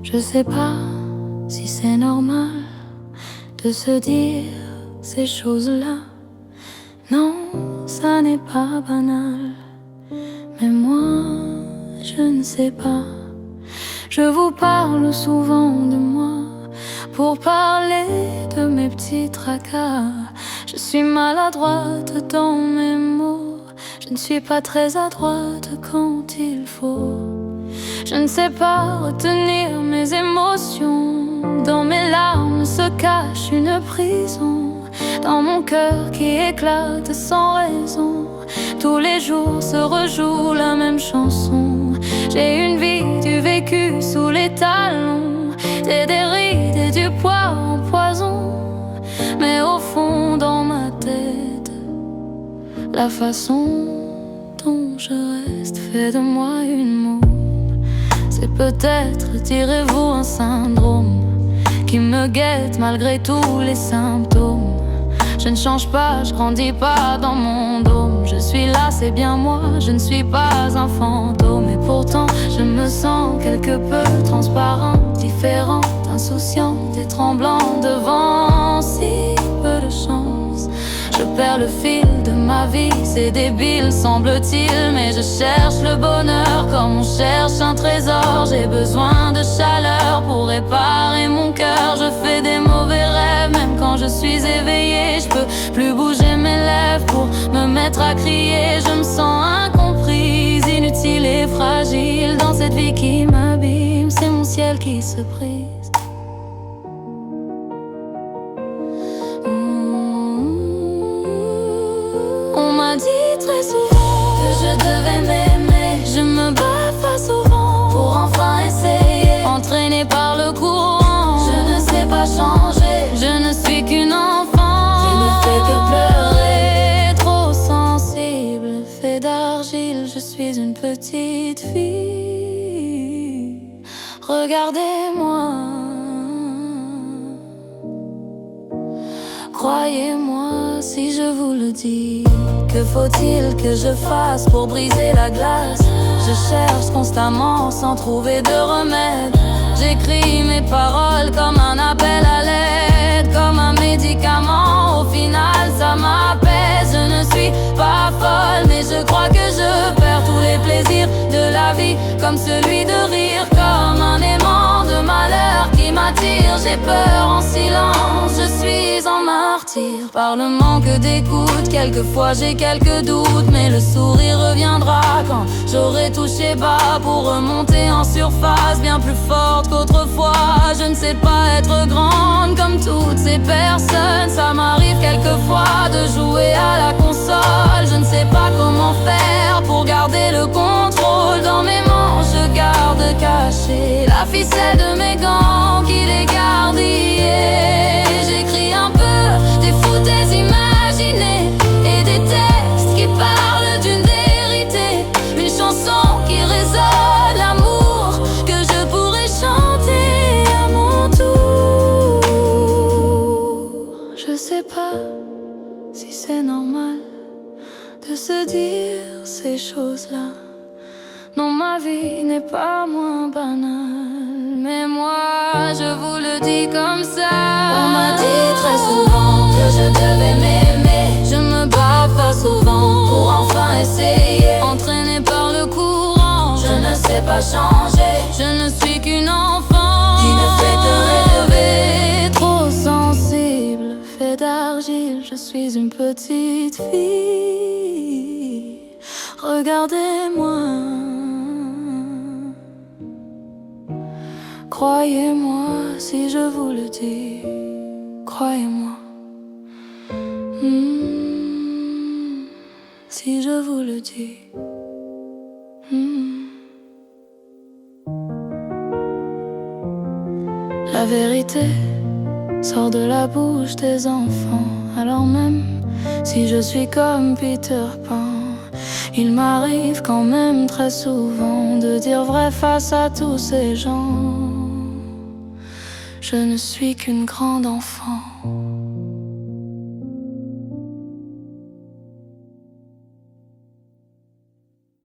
Je sais pas si c'est normal de se dire ces choses-là. Non, ça n'est pas banal. Mais moi, je ne sais pas. Je vous parle souvent de moi pour parler de mes petits tracas. Je suis maladroite dans mes mots. Je ne suis pas très adroite quand il faut. Je ne sais pas retenir mes émotions. Dans mes larmes se cache une prison. Dans mon cœur qui éclate sans raison. Tous les jours se rejoue la même chanson. J'ai une vie, du vécu sous les talons. J'ai des rides et du poids en poison. Mais au fond dans ma tête, la façon dont je reste fait de moi une môme. C'est peut-être, direz-vous, un syndrome qui me guette malgré tous les symptômes. Je ne change pas, je grandis pas dans mon dôme. Je suis là, c'est bien moi, je ne suis pas un fantôme. Et pourtant, je me sens quelque peu transparente, différente, insouciante et tremblante devant si peu de chance. Je perds le fil de ma vie, c'est débile semble-t-il. Mais je cherche le bonheur comme on cherche un trésor. J'ai besoin de chaleur pour réparer mon cœur. Je fais des mauvais rêves, même quand je suis éveillée. Je peux plus bouger mes lèvres pour me mettre à crier. Je me sens incomprise, inutile et fragile dans cette vie qui m'abîme. C'est mon ciel qui se brise. On m'a dit très souvent que je devais m'aimer. Je me bats pas souvent pour enfin essayer. Entraînée par le courant, je ne sais pas changer. Je ne suis qu'une enfant qui ne fait que pleurer. Trop sensible, fait d'argile. Je suis une petite fille. Regardez-moi. Croyez-moi si je vous le dis. Que faut-il que je fasse pour briser la glace? Je cherche constamment sans trouver de remède. J'écris mes paroles comme un appel à l'aide, comme un médicament. Au final ça m'apaise. Je ne suis pas folle, mais je crois que je perds tous les plaisirs de la vie, comme celui de rire, comme un aimant de malheur qui m'attire. J'ai peur en silence, je suis en martyr par le manque d'écoute. Quelquefois j'ai quelques doutes, mais le sourire reviendra quand j'aurai touché bas pour remonter en surface, bien plus forte qu'autrefois. Je ne sais pas être grande comme toutes ces personnes. Ça m'arrive quelquefois de jouer à la console. Je ne sais pas comment faire pour garder le contrôle. Dans mes manches je garde caché la ficelle de mes gants qui les gardent hier. J'écris un peu des foutaises imaginées et des textes qui parlent d'une vérité. Une chanson qui résonne, l'amour que je pourrais chanter à mon tour. Je sais pas si c'est normal de se dire ces choses-là. Non, ma vie n'est pas moins banale, mais moi je vous le dis comme ça. On m'a dit très souvent que je devais m'aimer. Je me bats pas souvent pour enfin essayer. Entraînée par le courant, je ne sais pas changer. Je ne suis qu'une enfant qui ne fait que rêver. Trop sensible, fait d'argile. Je suis une petite fille. Regardez-moi. Croyez-moi si je vous le dis. Croyez-moi. Si je vous le dis. La vérité sort de la bouche des enfants. Alors même si je suis comme Peter Pan, il m'arrive quand même très souvent de dire vrai face à tous ces gens. Je ne suis qu'une grande enfant.